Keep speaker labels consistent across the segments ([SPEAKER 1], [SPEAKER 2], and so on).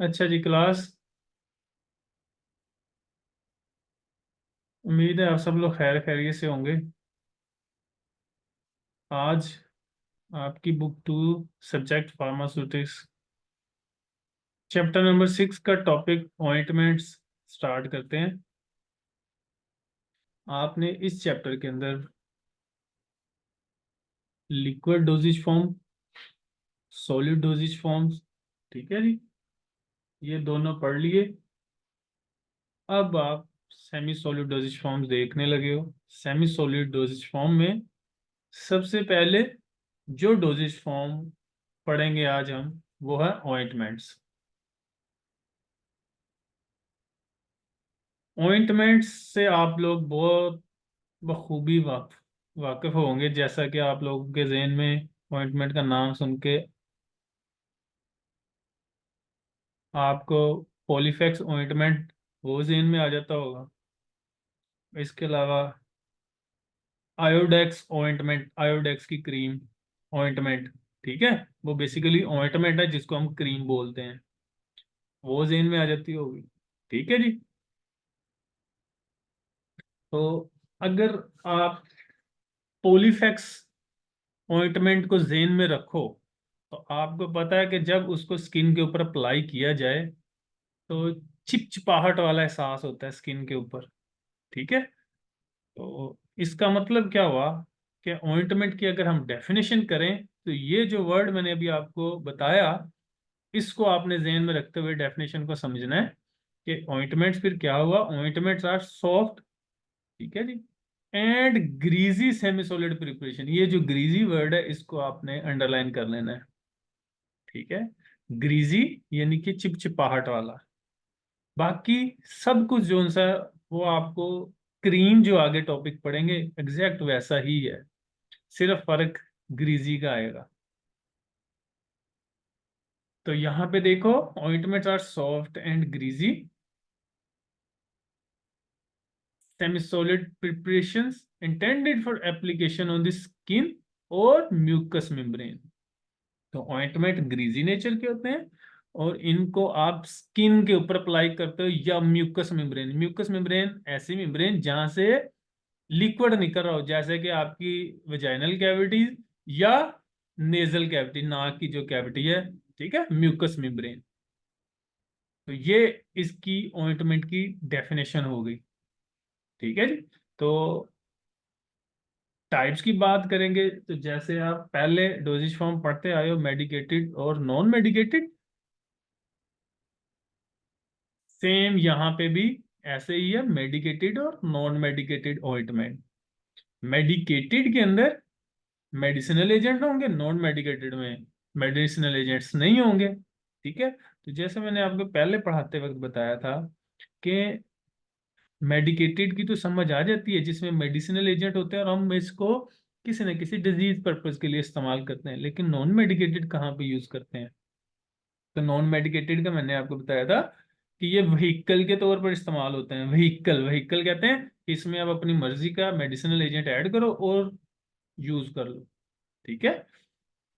[SPEAKER 1] अच्छा जी क्लास। उम्मीद है आप सब लोग खैर खैरियत से होंगे। आज आपकी book 2 subject pharmaceutics chapter number 6 का टॉपिक ऑइंटमेंट्स स्टार्ट करते हैं। आपने इस चैप्टर के अंदर liquid dosage form, solid dosage forms, ठीक है जी, ये दोनों पढ़ लिए। अब आप सेमी सॉलिड डोजेज फॉर्म्स देखने लगे हो। सेमी सॉलिड डोजेज फॉर्म में सबसे पहले जो डोजेज फॉर्म पढ़ेंगे आज हम, वो है ऑइंटमेंट्स। ऑइंटमेंट्स से आप लोग बहुत बखूबी वाकिफ होंगे, जैसा कि आप लोगों के जहन में ऑइंटमेंट का नाम सुन के आपको पॉलीफेक्स ऑइंटमेंट वो जहन में आ जाता होगा। इसके अलावा आयोडेक्स ऑइंटमेंट, आयोडेक्स की क्रीम ऑइंटमेंट, ठीक है, वो बेसिकली ऑइंटमेंट है जिसको हम क्रीम बोलते हैं, वो जहन में आ जाती होगी। ठीक है जी। तो अगर आप पॉलीफेक्स ऑइंटमेंट को जेन में रखो तो आपको पता है कि जब उसको स्किन के ऊपर अप्लाई किया जाए तो चिपचिपाहट वाला एहसास होता है स्किन के ऊपर। ठीक है। तो इसका मतलब क्या हुआ कि ऑइंटमेंट की अगर हम डेफिनेशन करें तो ये जो वर्ड मैंने अभी आपको बताया, इसको आपने जेन में रखते हुए डेफिनेशन को समझना है कि ऑइंटमेंट्स फिर क्या हुआ। ऑइंटमेंट्स आर सॉफ्ट, ठीक है जी, and greasy semi solid preparation. ये जो ग्रीजी वर्ड है इसको आपने अंडरलाइन कर लेना है। ठीक है। ग्रीजी यानी कि चिपचिपाहट वाला। बाकी सब कुछ जो सा वो आपको क्रीम जो आगे टॉपिक पढ़ेंगे एग्जैक्ट वैसा ही है, सिर्फ फर्क ग्रीजी का आएगा। तो यहाँ पे देखो, ointments are soft and greasy semi solid preparations intended for application on the skin और म्यूकस मेम्ब्रेन। तो ऑइंटमेंट ग्रीजी नेचर के होते हैं और इनको आप स्किन के ऊपर अप्लाई करते हो, या म्यूकस मेम्ब्रेन। म्यूकस मेम्ब्रेन ऐसी मेम्ब्रेन जहां से लिक्विड निकल रहा हो, जैसे कि आपकी वेजाइनल कैविटी या नेजल कैविटी, नाक की जो कैविटी है, ठीक है, म्यूकस मेम्ब्रेन। तो ये इसकी ऑइंटमेंट की डेफिनेशन हो गई। ठीक है जी। तो टाइप्स की बात करेंगे तो जैसे आप पहले डोजेज फॉर्म पढ़ते आए हो, मेडिकेटेड और नॉन मेडिकेटेड, सेम यहाँ पे भी ऐसे ही है, मेडिकेटेड और नॉन मेडिकेटेड ऑइंटमेंट। मेडिकेटेड के अंदर मेडिसिनल एजेंट होंगे, नॉन मेडिकेटेड में मेडिसिनल एजेंट्स नहीं होंगे। ठीक है। तो जैसे मैंने आपको पहले पढ़ाते वक्त बताया था कि मेडिकेटेड की तो समझ आ जाती है जिसमें मेडिसिनल एजेंट होते हैं और हम इसको किसी न किसी डिजीज पर्पज के लिए इस्तेमाल करते हैं, लेकिन नॉन मेडिकेटेड कहाँ पे यूज करते हैं। तो नॉन मेडिकेटेड का मैंने आपको बताया था कि ये व्हीकल के तौर पर इस्तेमाल होते हैं। व्हीकल, व्हीकल कहते हैं कि इसमें आप अपनी मर्जी का मेडिसिनल एजेंट ऐड करो और यूज कर लो। ठीक है।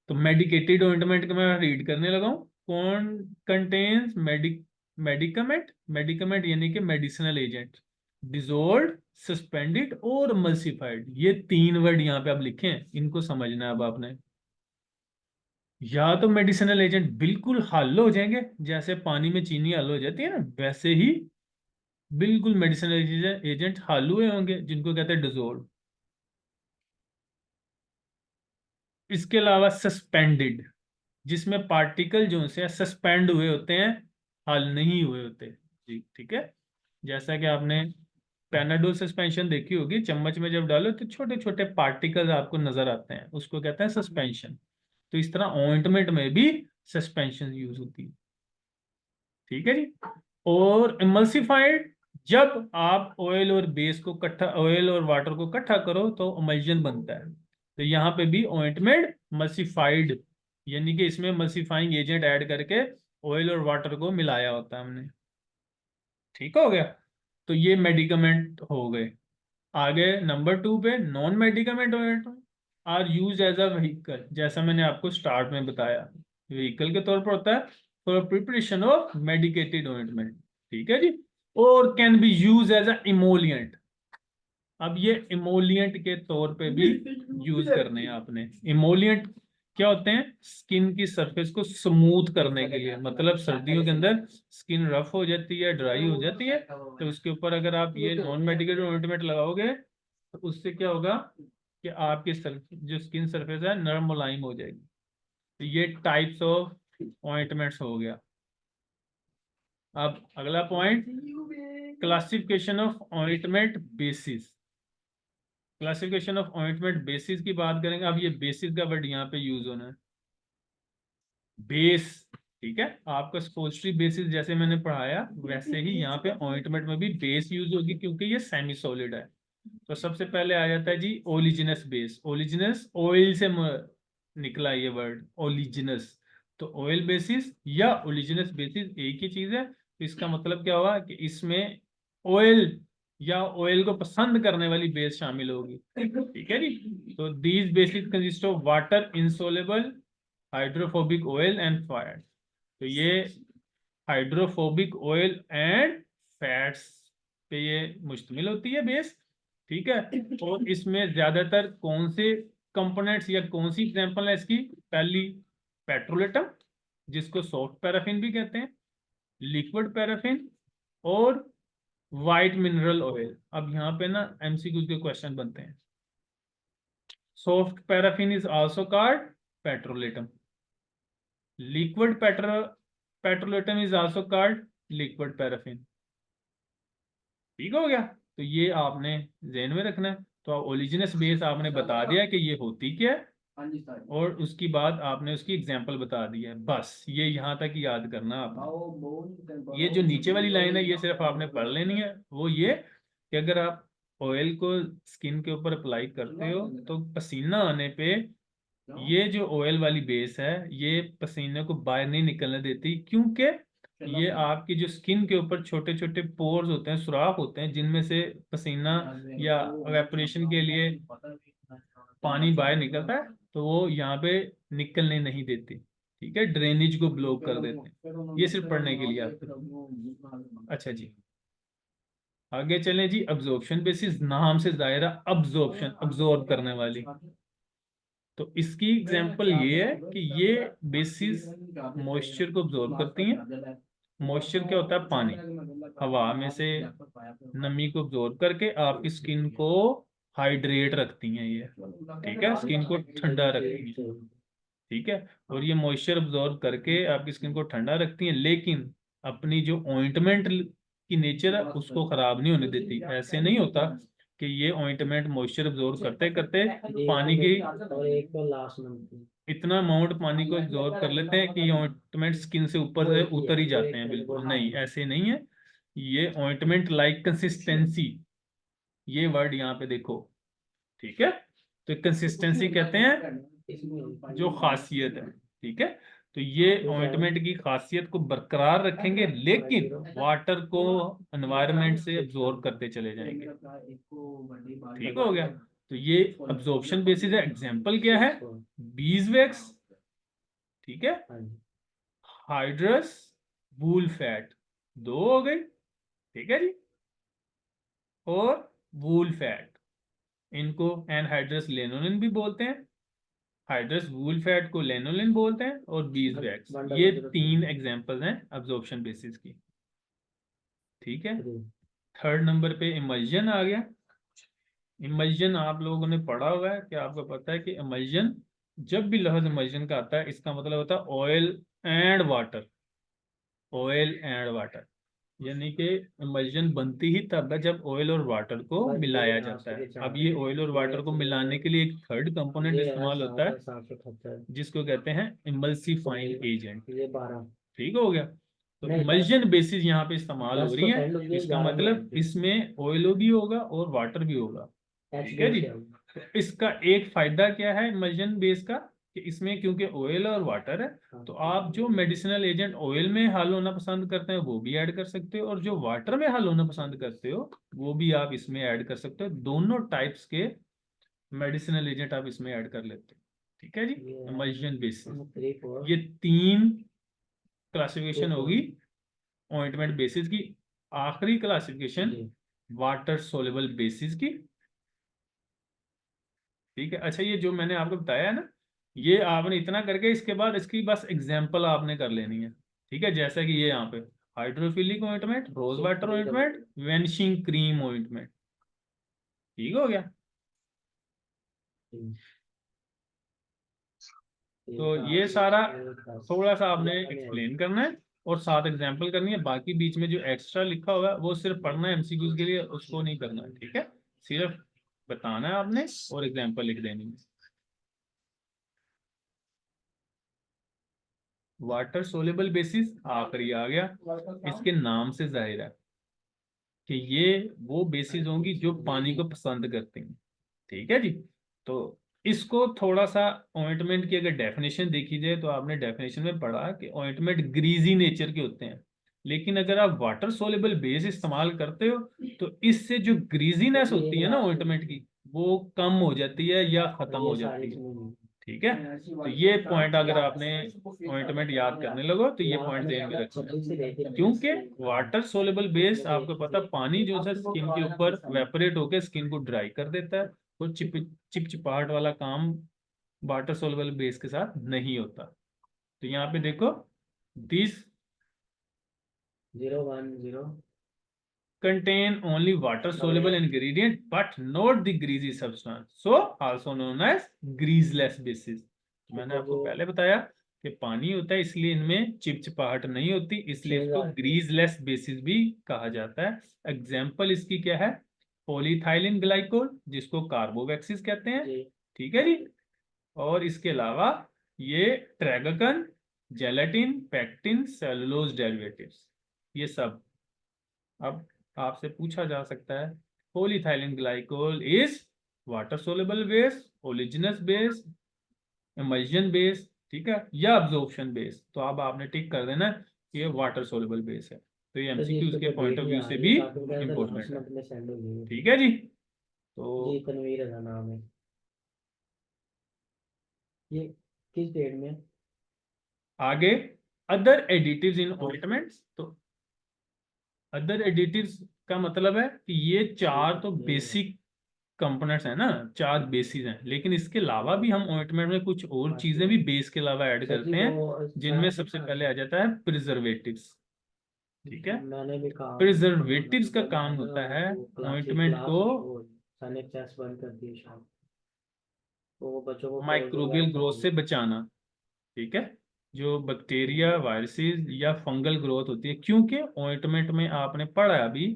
[SPEAKER 1] तो मेडिकेटेड ऑइंटमेंट का मैं रीड करने लगा हूँ। कौन कंटेन्स मेडिकमेंट, मेडिकमेंट यानी कि मेडिसिनल एजेंट, डिजोल्व, सस्पेंडेड और मल्सीफाइड। ये तीन वर्ड यहाँ पे आप लिखे हैं, इनको समझना है अब आपने। या तो मेडिसिनल एजेंट बिल्कुल हल हो जाएंगे, जैसे पानी में चीनी हल हो जाती है ना, वैसे ही बिल्कुल मेडिसिनल एजेंट हल हुए होंगे जिनको कहते हैं डिजोल्व। इसके अलावा सस्पेंडेड, जिसमें पार्टिकल जो से सस्पेंड हुए होते हैं, हल नहीं हुए होते। जी ठीक है। जैसा कि आपने पेनाडोल सस्पेंशन देखी होगी, चम्मच में जब डालो तो छोटे छोटे पार्टिकल्स आपको नजर आते हैं, उसको कहते हैं सस्पेंशन। तो इस तरह ऑइंटमेंट में भी सस्पेंशन यूज होती है। ठीक है जी। और इमल्सिफाइड, जब आप ऑयल और बेस को इकट्ठा, ऑयल और वाटर को इकट्ठा करो तो इमल्जन बनता है। तो यहाँ पे भी ऑइंटमेंट मल्सिफाइड, यानी कि इसमें मल्सिफाइंग एजेंट ऐड करके ऑयल और वाटर को मिलाया होता है हमने। ठीक हो गया। तो ये मेडिकमेंट हो गए। आगे नंबर 2 पे non medicament are use as a vehicle, जैसा मैंने आपको स्टार्ट में बताया, व्हीकल के तौर पर होता है। For preparation of medicated ointment, ठीक है जी। और can be use as a emollient, अब ये इमोलिएंट के तौर पे भी यूज करने हैं आपने। इमोलिएंट क्या होते हैं? स्किन की सरफेस को स्मूथ करने के लिए, मतलब सर्दियों के अंदर स्किन रफ हो जाती है, ड्राई हो जाती है, तो उसके ऊपर अगर आप ये नॉन मेडिकेटेड ऑइंटमेंट लगाओगे तो उससे क्या होगा कि आपकी जो स्किन सरफेस है नरम मुलायम हो जाएगी। तो ये टाइप्स ऑफ ऑइंटमेंट्स हो गया। अब अगला point, classification of ointment basis. Classification of ointment basis की बात करेंगे। अब ये बेसिस का वर्ड यहाँ पे यूज होना है, बेस, ठीक है। आपका सपोजिटरी बेसिस जैसे मैंने पढ़ाया वैसे ही यहाँ पे ऑइंटमेंट में भी बेस यूज होगी, क्योंकि ये सेमी सॉलिड है। तो सबसे पहले आ जाता है जी ओलिजिनस बेस। ओलिजिनस ऑयल से निकला ये वर्ड, ओलिजिनस। तो ऑयल बेसिस या ओलिजिनस बेसिस एक ही चीज है। तो इसका मतलब क्या हुआ कि इसमें ऑयल या ऑयल को पसंद करने वाली बेस शामिल होगी, ठीक है जी। तो these bases consist of water insoluble hydrophobic oil and fire. तो ये हाइड्रोफोबिक ऑयल एंड फैट्स पे ये मुश्तमिल होती है बेस, ठीक है। और इसमें ज्यादातर कौन से कंपोनेंट्स या कौन सी एग्जांपल है इसकी? पहली पेट्रोलेटम, जिसको सॉफ्ट पैराफिन भी कहते हैं, लिक्विड पैराफिन, और वाइट मिनरल ऑयल। अब यहाँ पे ना एमसीक्यू के क्वेश्चन बनते हैं। Soft paraffin is also called petrolatum, liquid petrolatum is also called liquid paraffin, ठीक हो गया। तो ये आपने ध्यान में रखना है। तो ओलिजिनस बेस आपने बता दिया कि ये होती क्या है, और उसकी बाद आपने उसकी एग्जांपल बता दी है, बस ये यहाँ तक याद करना आपने। ये जो नीचे वाली लाइन है ये सिर्फ आपने पढ़ लेनी है। वो ये कि अगर आप ऑयल को स्किन के ऊपर अप्लाई करते हो तो पसीना आने पे ये जो ऑयल वाली बेस है ये पसीने को बाहर नहीं निकलने देती, क्योंकि ये आपकी जो स्किन के ऊपर छोटे छोटे पोर्स होते हैं, सुराख होते हैं, जिनमें से पसीना या इवेपोरेशन के लिए पानी बाहर निकलता है, तो वो यहाँ पे निकलने नहीं देती, ठीक है, ड्रेनेज को ब्लॉक कर देते हैं। ये सिर्फ पढ़ने के लिए आपको। अच्छा जी, आगे चलें जी। अब्जॉर्प्शन बेसिस, नाम से जाहिर है अब्जॉर्प्शन, अब्जॉर्ब करने वाली। तो इसकी एग्जांपल ये है कि ये बेसिस मॉइस्चर को अब्जॉर्ब करती हैं। मॉइस्चर क्या होता है? पानी, हवा में से नमी को अब्जॉर्ब करके आपकी स्किन को हाइड्रेट रखती हैं ये, ठीक है, स्किन को ठंडा रखती हैं, ठीक है। और ये मॉइस्चर अब्जॉर्ब करके आपकी स्किन को ठंडा रखती हैं, लेकिन अपनी जो ऑइंटमेंट की नेचर है उसको खराब नहीं होने देती। ऐसे नहीं होता कि ये ऑइंटमेंट मॉइस्चर अब्जॉर्ब करते करते पानी की इतना अमाउंट पानी को एब्जॉर्ब कर लेते हैं कि ये ऑइंटमेंट स्किन से ऊपर से उतर ही जाते हैं। बिल्कुल नहीं, ऐसे नहीं है। ये ऑइंटमेंट लाइक कंसिस्टेंसी, ये वर्ड यहाँ पे देखो, ठीक है। तो कंसिस्टेंसी कहते हैं जो खासियत है, ठीक है। तो ये ऑइंटमेंट की खासियत को बरकरार रखेंगे, लेकिन वाटर को एनवायरनमेंट से अब्जॉर्ब करते चले जाएंगे, ठीक हो गया। तो ये अब्जॉर्प्शन बेसिस है। एग्जांपल क्या है? बीजवैक्स, ठीक है, हाइड्रस, वूल फैट, दो हो गई, ठीक है जी, और वूल फैट, इनको एनहाइड्रस लेनोलिन भी बोलते हैं, हाइड्रस वूल फैट को लेनोलिन बोलते हैं, और बीजवैक्स। ये तीन एग्जांपल्स हैं अब्जॉर्प्शन बेसिस की, ठीक है। थर्ड नंबर पे इमल्जन आ गया। इमल्जन आप लोगों ने पढ़ा हुआ है कि आपको पता है कि इमल्जन, जब भी लफ्ज इमल्जन का आता है इसका मतलब होता है oil and water, oil and water, यानी कि इमल्जन बनती ही तब है जब ऑयल और वाटर को मिलाया जाता है। अब ये ऑयल और वाटर को मिलाने के लिए एक थर्ड कंपोनेंट इस्तेमाल होता है जिसको कहते हैं इमल्सिफाइंग एजेंट, ठीक हो गया। तो इमल्जन बेसिस यहाँ पे इस्तेमाल हो रही है, इसका मतलब इसमें ऑयल भी होगा और वाटर भी होगा, ठीक है जी। तो इसका एक फायदा क्या है इमल्जन बेस का, कि इसमें क्योंकि ऑयल और वाटर है तो आप जो मेडिसिनल एजेंट ऑयल में हल होना पसंद करते हैं वो भी ऐड कर सकते हो, और जो वाटर में हल होना पसंद करते हो वो भी आप इसमें ऐड कर सकते हो। दोनों टाइप्स के मेडिसिनल एजेंट आप इसमें ऐड कर लेते हो, ठीक है जी। इमल्जन बेसिस, ये तीन क्लासिफिकेशन होगी ऑइंटमेंट बेसिस की, आखिरी क्लासिफिकेशन वाटर सोल्युबल बेसिस की। ठीक है, अच्छा ये जो मैंने आपको बताया है ना, ये आपने इतना करके इसके बाद इसकी बस एग्जांपल आपने कर लेनी है। ठीक है, जैसा कि ये यहाँ पे hydrophilic ointment, rose water ointment, vanishing cream ointment. ठीक हो गया। तो ये सारा थोड़ा सा आपने एक्सप्लेन करना है और साथ एग्जांपल करनी है। बाकी बीच में जो एक्स्ट्रा लिखा हुआ है वो सिर्फ पढ़ना है एमसीक्यूज के लिए, उसको नहीं करना है। ठीक है, सिर्फ बताना है आपने और एग्जांपल लिख देनी है। वाटर सोल्युबल बेसिस आखिरी आ गया, इसके नाम से जाहिर है कि ये वो बेसिस होंगी जो पानी को पसंद करते हैं। ठीक है जी। तो इसको थोड़ा सा ऑइंटमेंट की अगर डेफिनेशन देखी जाए तो आपने डेफिनेशन में पढ़ा कि ऑइंटमेंट ग्रीजी नेचर के होते हैं, लेकिन अगर आप वाटर सोल्युबल बेस इस्तेमाल करते हो तो इससे जो ग्रीजीनेस होती है ना ऑइंटमेंट की, वो कम हो जाती है या खत्म हो जाती है। ठीक है, तो ये पॉइंट अगर आपने ऑइंटमेंट याद करने लगो तो ये पॉइंट ध्यान में रखना, क्योंकि वाटर सोल्युबल बेस आपको पता पानी जो है स्किन के ऊपर वेपोरेट होकर स्किन को ड्राई कर देता है, तो चिपचिपाहट वाला काम वाटर सोल्युबल बेस के साथ नहीं होता। तो यहाँ पे देखो this
[SPEAKER 2] 010
[SPEAKER 1] contain only water soluble ingredient but not the greasy substance, so also known as greaseless bases। मैंने आपको पहले बताया कि पानी होता है इसलिए इनमें चिपचिपाहट नहीं होती, इसलिए इसको ग्रीसलेस बेसिस भी कहा जाता है। एग्जाम्पल इसकी क्या है, पॉलीथाइलिन ग्लाइकोल जिसको कार्बोवैक्सिस कहते हैं। ठीक है जी। और इसके अलावा ये ट्रैगकन, जेलेटिन, पैक्टिन, सेलुलोज डेरिवेटिव्स, ये सब। अब आपसे पूछा जा सकता है polyethylene glycol is water soluble base, oleaginous base, emulsion base, ठीक है, या अब्जॉर्प्शन बेस। तो अब आपने टिक कर देना कि ये वाटर सोल्युबल बेस है। तो ये एमसीक्यूज के पॉइंट ऑफ व्यू से भी इंपॉर्टेंट है। ठीक है जी। तो
[SPEAKER 2] जी तनवीर का नाम है, ये किस डेट में?
[SPEAKER 1] आगे अदर एडिटिव्स इन ऑइंटमेंट्स। तो अदर एडिटिव्स का मतलब है कि ये चार तो बेसिक कंपोनेंट्स हैं ना, चार बेसिस हैं, लेकिन इसके अलावा भी हम ऑइंटमेंट में कुछ और चीजें भी बेस के अलावा ऐड करते हैं, जिनमें सबसे पहले आ जाता है प्रिजर्वेटिव्स। ठीक है,
[SPEAKER 2] मैंने भी कहा
[SPEAKER 1] प्रिजर्वेटिव्स का काम होता है ऑइंटमेंट को
[SPEAKER 2] बंद कर दिए शाम, तो वो बच्चों को
[SPEAKER 1] माइक्रोबियल ग्रोथ से बचाना। ठीक है, जो बैक्टीरिया, वायरसेस या फंगल ग्रोथ होती है, क्योंकि ऑइंटमेंट में आपने पढ़ा अभी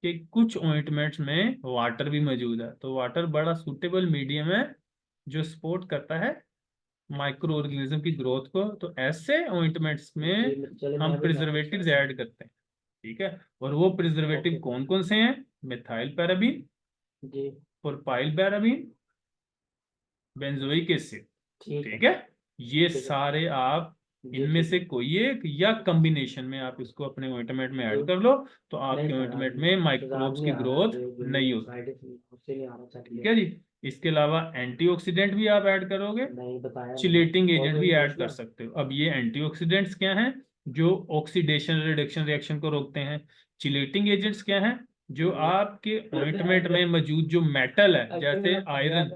[SPEAKER 1] कि कुछ ऑइंटमेंट्स में वाटर भी मौजूद है, तो वाटर बड़ा सूटेबल मीडियम है जो सपोर्ट करता है माइक्रो ऑर्गेनिज्म की ग्रोथ को। तो ऐसे ऑइंटमेंट्स में हम प्रिजर्वेटिव्स ऐड करते हैं। ठीक है, और वो प्रिजर्वेटिव कौन कौन से हैं, methyl paraben, propyl paraben, benzoic acid. ठीक है, ये सारे आप इनमें से कोई एक या कॉम्बिनेशन में आप इसको अपने ऑइंटमेंट में ऐड कर लो तो आपके ऑइंटमेंट में माइक्रोब्स की ग्रोथ नहीं होती। ठीक है जी। इसके अलावा एंटीऑक्सीडेंट भी आप ऐड करोगे, चिलेटिंग एजेंट भी ऐड कर सकते हो। अब ये एंटीऑक्सीडेंट्स क्या हैं, जो ऑक्सीडेशन रिडक्शन रिएक्शन को रोकते हैं। चिलेटिंग एजेंट्स क्या हैं, जो आपके ऑइंटमेंट में मौजूद जो मेटल है जैसे आयरन,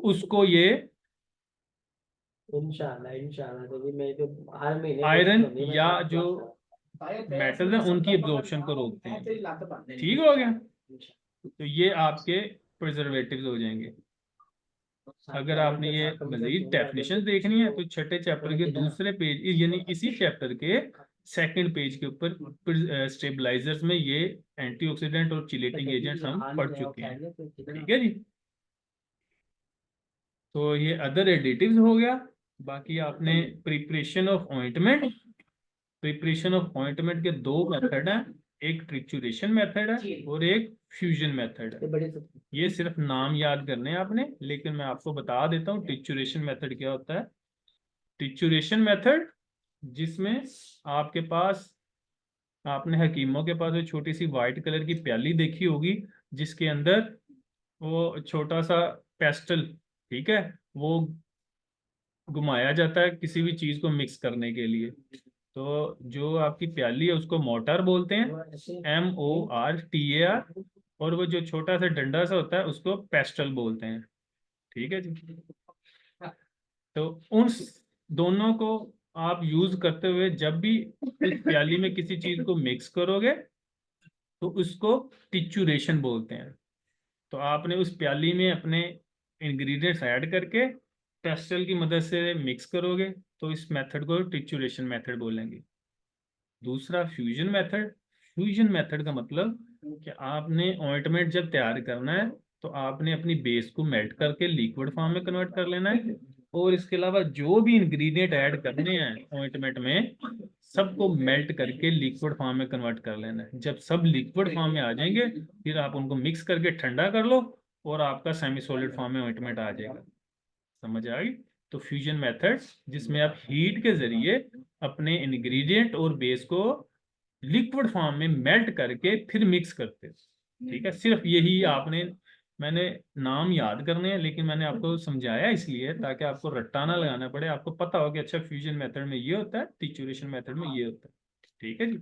[SPEAKER 1] उसको ये
[SPEAKER 2] इंशाल्लाह इंशाल्लाह तो मैं तो हर महीने
[SPEAKER 1] आयरन या जो मेटल है उनकी एब्जॉर्प्शन को रोकते हैं। ठीक हो गया, तो ये आपके प्रिजर्वेटिव्स हो जाएंगे। अगर आपने ये मजीद डेफिनेशन देखनी है तो छठे चैप्टर के दूसरे पेज यानी इसी चैप्टर के सेकंड पेज के ऊपर स्टेबलाइजर्स में ये एंटीऑक्सीडेंट और चिलेटिंग एजेंट्स हम पढ़ चुके हैं। ठीक है जी। तो ये अदर एडिटिव्स हो गया। बाकी आपने preparation of ointment, preparation of ointment के दो मेथड हैं, एक ट्रिचुरेशन मेथड है और एक फ्यूजन मेथड है। ये सिर्फ नाम याद करने हैं आपने, लेकिन मैं आपको बता देता हूँ ट्रिचुरेशन मेथड क्या होता है। ट्रिचुरेशन मेथड जिसमें आपके पास, आपने हकीमों के पास वो छोटी सी वाइट कलर की प्याली देखी होगी जिसके अंदर वो छोटा सा पेस्टल, ठीक है, वो घुमाया जाता है किसी भी चीज को मिक्स करने के लिए। तो जो आपकी प्याली है उसको मोर्टार बोलते हैं, MORTAR। और वो जो छोटा सा डंडा सा होता है उसको पेस्टल बोलते हैं। ठीक है जी। तो उन दोनों को आप यूज करते हुए जब भी इस प्याली में किसी चीज को मिक्स करोगे तो उसको टिचुरेशन बोलते हैं। तो आपने उस प्याली में अपने इंग्रेडिएंट्स ऐड करके पेस्टल की मदद से मिक्स करोगे तो इस मेथड को टिचुरेशन मेथड बोलेंगे। दूसरा फ्यूजन मेथड। फ्यूजन मेथड का मतलब कि आपने ऑइंटमेंट जब तैयार करना है तो आपने अपनी बेस को मेल्ट करके लिक्विड फॉर्म में कन्वर्ट कर लेना है, और इसके अलावा जो भी इंग्रेडिएंट ऐड करने हैं ऑइंटमेंट में सबको मेल्ट करके लिक्विड फॉर्म में कन्वर्ट कर लेना है। जब सब लिक्विड फॉर्म में आ जाएंगे फिर आप उनको मिक्स करके ठंडा कर लो और आपका सेमी सॉलिड फॉर्म में ऑइंटमेंट आ जाएगा। समझ आ गई? तो फ्यूजन मेथड जिसमें आप हीट के जरिए अपने इंग्रेडिएंट और बेस को लिक्विड फॉर्म में मेल्ट करके फिर मिक्स करते हो। ठीक है, सिर्फ यही आपने, मैंने नाम याद करने हैं लेकिन मैंने आपको समझाया इसलिए ताकि आपको रट्टा ना लगाना पड़े, आपको पता हो कि अच्छा फ्यूजन मेथड में ये होता है, टिचुरेशन मेथड में ये होता है। ठीक है जी।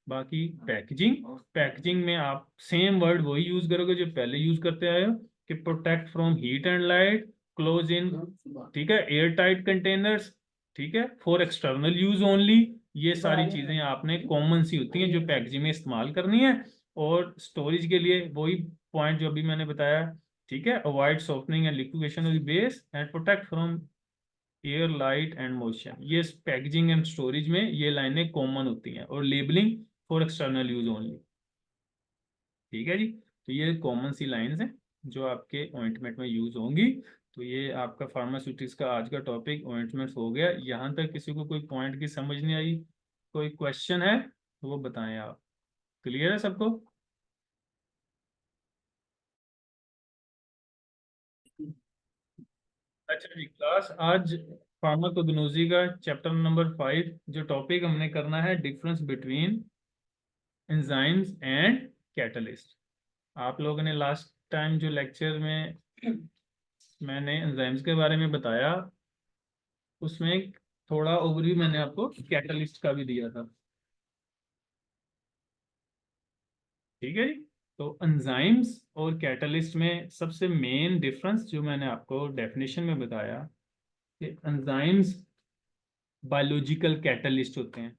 [SPEAKER 1] बाकी पैकेजिंग, पैकेजिंग में आप सेम वर्ड वही यूज करोगे जो पहले यूज करते आए हो कि protect from heat and light, close in, ठीक है, एयर टाइट कंटेनर्स, ठीक है, फॉर एक्सटर्नल यूज ओनली। ये सारी चीजें आपने कॉमन सी होती हैं जो पैकेजिंग में इस्तेमाल करनी है। और स्टोरेज के लिए वही पॉइंट जो अभी मैंने बताया, ठीक है, avoid softening and liquidation of the base and protect from air light and motion. ये पैकेजिंग एंड स्टोरेज में ये लाइनें कॉमन होती हैं। और labelling for external use only. ठीक है जी। तो ये कॉमन सी लाइंस हैं जो आपके ऑइंटमेंट में यूज होंगी। तो ये आपका फार्मास्यूटिक्स का आज का टॉपिक ऑइंटमेंट्स हो गया। यहाँ तक किसी को कोई पॉइंट की समझ नहीं आई, कोई क्वेश्चन है तो वो बताएं आप। क्लियर है सबको? अच्छा जी, क्लास आज फार्माकोग्नोसी का चैप्टर नंबर 5, जो टॉपिक हमने करना है difference between enzymes and catalyst. आप लोगों ने लास्ट टाइम जो लेक्चर में मैंने एंजाइम्स के बारे में बताया उसमें थोड़ा ओवरव्यू मैंने आपको कैटलिस्ट का भी दिया था। ठीक है जी। तो एंजाइम्स और कैटलिस्ट में सबसे मेन डिफरेंस जो मैंने आपको डेफिनेशन में बताया कि एंजाइम्स बायोलॉजिकल कैटलिस्ट होते हैं,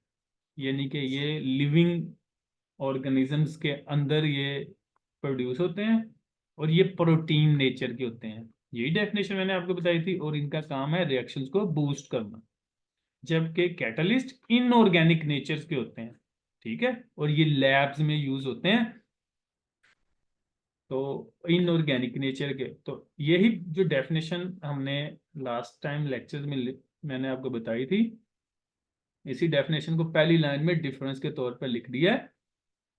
[SPEAKER 1] यानी कि ये लिविंग ऑर्गेनिजम्स के अंदर ये प्रोड्यूस होते हैं और ये प्रोटीन नेचर के होते हैं। यही डेफिनेशन मैंने आपको बताई थी। और इनका काम है रिएक्शंस को बूस्ट करना। जबकि कैटलिस्ट इनऑर्गेनिक नेचर के होते हैं। ठीक है, और ये लैब्स में यूज होते हैं। तो इनऑर्गेनिक नेचर के, तो यही जो डेफिनेशन हमने लास्ट टाइम लेक्चर में मैंने आपको बताई थी, इसी डेफिनेशन को पहली लाइन में डिफरेंस के तौर पर लिख दिया है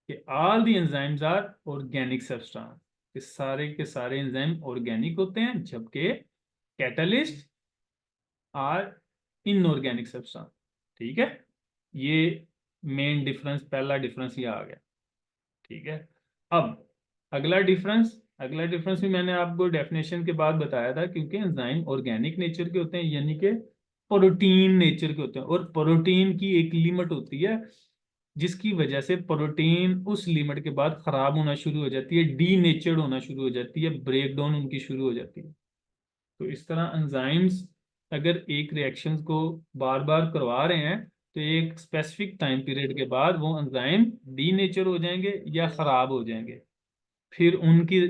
[SPEAKER 1] कि all the enzymes are organic substance. कि सारे के सारे एंजाइम ऑर्गेनिक होते हैं जबकि कैटलिस्ट आर इनऑर्गेनिक सब्सटेंस। ठीक है, ये मेन डिफरेंस, पहला डिफरेंस ये आ गया। ठीक है। अब अगला डिफरेंस भी मैंने आपको डेफिनेशन के बाद बताया था, क्योंकि एंजाइम ऑर्गेनिक नेचर के होते हैं यानी कि प्रोटीन नेचर के होते हैं। और प्रोटीन की एक लिमिट होती है जिसकी वजह से प्रोटीन उस लिमिट के बाद खराब होना शुरू हो जाती है, डी नेचर्ड होना शुरू हो जाती है, ब्रेक डाउन उनकी शुरू हो जाती है। तो इस तरह एंजाइम्स अगर एक रिएक्शन को बार बार करवा रहे हैं तो एक स्पेसिफिक टाइम पीरियड के बाद वो एंजाइम डी नेचर हो जाएंगे या खराब हो जाएंगे। फिर उनकी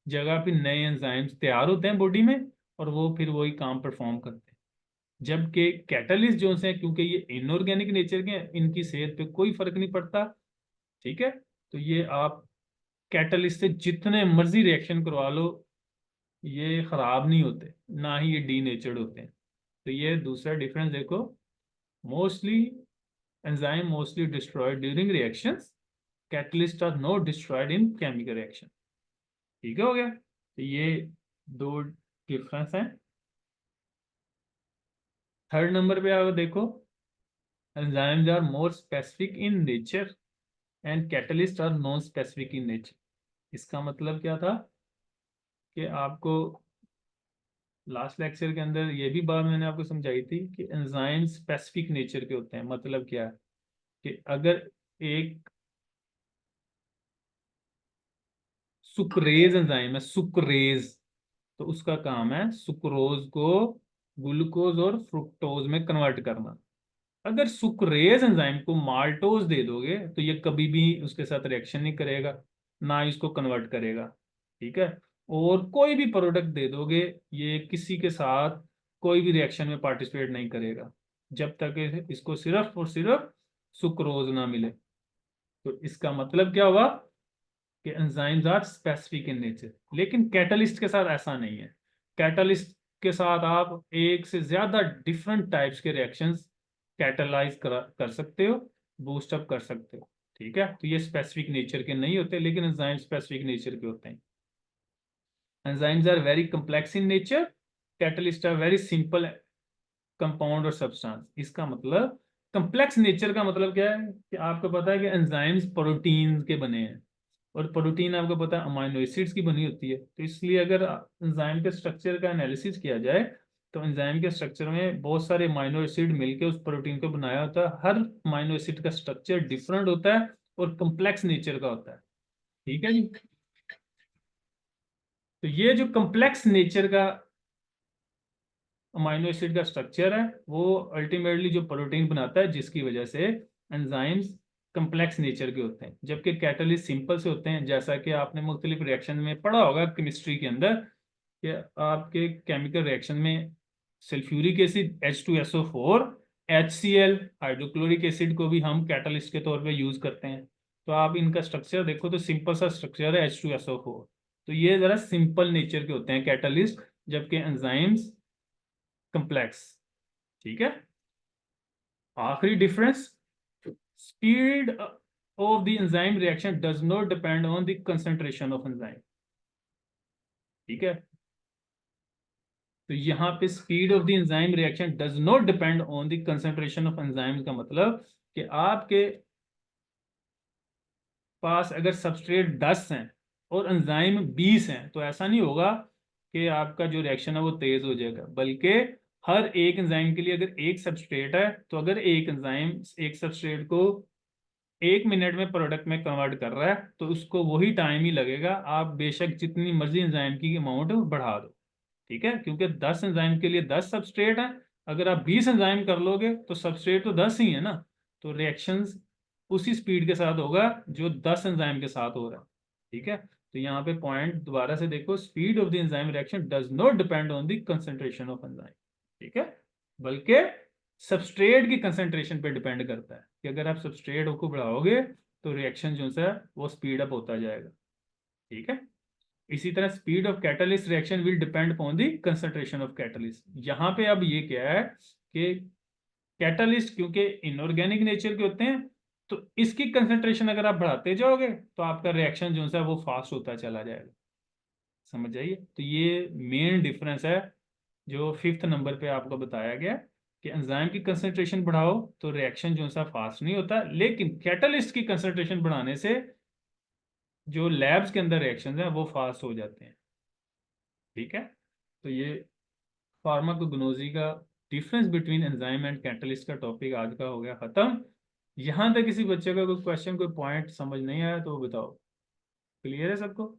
[SPEAKER 1] जगह पे नए एंजाइम्स तैयार होते हैं बॉडी में और वो फिर वही काम परफॉर्म करते हैं। जबकि कैटलिस्ट जो हैं, क्योंकि ये इनऑर्गेनिक नेचर के हैं, इनकी सेहत पे कोई फर्क नहीं पड़ता। ठीक है, तो ये आप कैटलिस्ट से जितने मर्जी रिएक्शन करवा लो ये खराब नहीं होते, ना ही ये डी नेचर्ड होते हैं। तो ये दूसरा डिफरेंस देखो, mostly enzyme mostly destroyed during reactions, catalyst are not destroyed in chemical reaction. ठीक है, हो गया। तो ये दो डिफरेंस हैं। थर्ड नंबर पे आओ, देखो enzymes are more specific in nature and catalyst are non specific in nature. इसका मतलब क्या था कि आपको लास्ट लेक्चर के अंदर ये भी बात मैंने आपको समझाई थी कि एंजाइम स्पेसिफिक नेचर के होते हैं। मतलब क्या है कि अगर एक सुक्रेज एंजाइम है, सुक्रेज, तो उसका काम है सुक्रोज को ग्लूकोज और फ्रुक्टोज में कन्वर्ट करना। अगर सुक्रेज एंजाइम को माल्टोज दे दोगे तो ये कभी भी उसके साथ रिएक्शन नहीं करेगा, ना इसको कन्वर्ट करेगा। ठीक है। और कोई भी प्रोडक्ट दे दोगे, ये किसी के साथ कोई भी रिएक्शन में पार्टिसिपेट नहीं करेगा जब तक इसको सिर्फ और सिर्फ सुक्रोज ना मिले। तो इसका मतलब क्या हुआ कि enzymes are specific in nature. लेकिन कैटलिस्ट के साथ ऐसा नहीं है। कैटलिस्ट के साथ आप एक से ज्यादा डिफरेंट टाइप्स के रिएक्शंस कैटलाइज कर सकते हो, बूस्ट अप कर सकते हो। ठीक है। तो ये स्पेसिफिक नेचर के नहीं होते, लेकिन एंजाइम स्पेसिफिक नेचर के होते हैं। Enzymes are very complex in nature, catalyst are very simple compound और सब्सटेंस। इसका मतलब कम्प्लेक्स नेचर का मतलब क्या है कि आपको पता है कि एंजाइम्स प्रोटीन के बने हैं, और प्रोटीन आपको पता है अमाइनो एसिड्स की बनी होती है। तो इसलिए अगर एंजाइम के स्ट्रक्चर का एनालिसिस किया जाए तो एंजाइम के स्ट्रक्चर में बहुत सारे अमाइनो एसिड मिलकर उस प्रोटीन को बनाया होता है। हर अमाइनो एसिड का स्ट्रक्चर डिफरेंट होता है और कम्प्लेक्स नेचर का होता है। ठीक है जी। तो ये जो कम्प्लेक्स नेचर का अमाइनो एसिड का स्ट्रक्चर है वो अल्टीमेटली जो प्रोटीन बनाता है, जिसकी वजह से एंजाइम्स कम्प्लेक्स नेचर के होते हैं, जबकि कैटलिस्ट सिंपल से होते हैं। जैसा कि आपने मुख्तलिफ रिएक्शन में पढ़ा होगा केमिस्ट्री के अंदर कि आपके केमिकल रिएक्शन में sulphuric acid H2SO4, HCl hydrochloric acid को भी हम कैटलिस्ट के तौर पे यूज करते हैं। तो आप इनका स्ट्रक्चर देखो तो सिंपल सा स्ट्रक्चर है H2SO4। तो ये जरा सिंपल नेचर के होते हैं कैटलिस्ट, जबकि एंजाइम्स कम्प्लेक्स। ठीक है। आखिरी difference, speed of the enzyme reaction does not depend on the concentration of enzyme. ठीक है। तो यहाँ पे speed of the enzyme reaction does not depend on the concentration of enzyme का मतलब कि आपके पास अगर सबस्ट्रेट 10 हैं और एंजाइम 20 हैं तो ऐसा नहीं होगा कि आपका जो रिएक्शन है वो तेज हो जाएगा, बल्कि हर एक एंजाइम के लिए अगर एक सबस्ट्रेट है तो अगर एक एंजाइम एक सबस्ट्रेट को 1 मिनट में प्रोडक्ट में कन्वर्ट कर रहा है तो उसको वही टाइम ही लगेगा, आप बेशक जितनी मर्जी एंजाइम की अमाउंट बढ़ा दो। ठीक है। क्योंकि 10 एंजाइम के लिए 10 सबस्ट्रेट है, अगर आप 20 एंजाइम कर लोगे तो सबस्ट्रेट तो 10 ही है ना। तो रिएक्शंस उसी स्पीड के साथ होगा जो 10 एंजाइम के साथ हो रहा है। ठीक है। तो यहाँ पे पॉइंट दोबारा से देखो, speed of the enzyme reaction does not depend on the concentration of enzyme. ठीक है। बल्कि सबस्ट्रेट की कंसंट्रेशन पे डिपेंड करता है कि अगर आप सबस्ट्रेट को बढ़ाओगे तो रिएक्शन जो है वो स्पीड अप होता जाएगा। ठीक है। इसी तरह speed of catalyst reaction will depend upon the concentration of catalyst. यहाँ पे अब ये क्या है कि कैटलिस्ट क्योंकि इनऑर्गेनिक नेचर के होते हैं तो इसकी कंसंट्रेशन अगर आप बढ़ाते जाओगे तो आपका रिएक्शन जो है वो फास्ट होता चला जाएगा। समझ जाइए। तो ये मेन डिफरेंस है जो 5th नंबर पे आपको बताया गया कि एंजाइम की कंसंट्रेशन बढ़ाओ तो रिएक्शन जो है फास्ट नहीं होता, लेकिन कैटलिस्ट की कंसंट्रेशन बढ़ाने से जो लैब्स के अंदर रिएक्शन है वो फास्ट हो जाते हैं। ठीक है। तो ये फार्माकोग्नोजी का difference between enzyme and catalyst का टॉपिक आज का हो गया खत्म। यहाँ तक किसी बच्चे का कोई क्वेश्चन कोई पॉइंट समझ नहीं आया तो बताओ। क्लियर है सबको?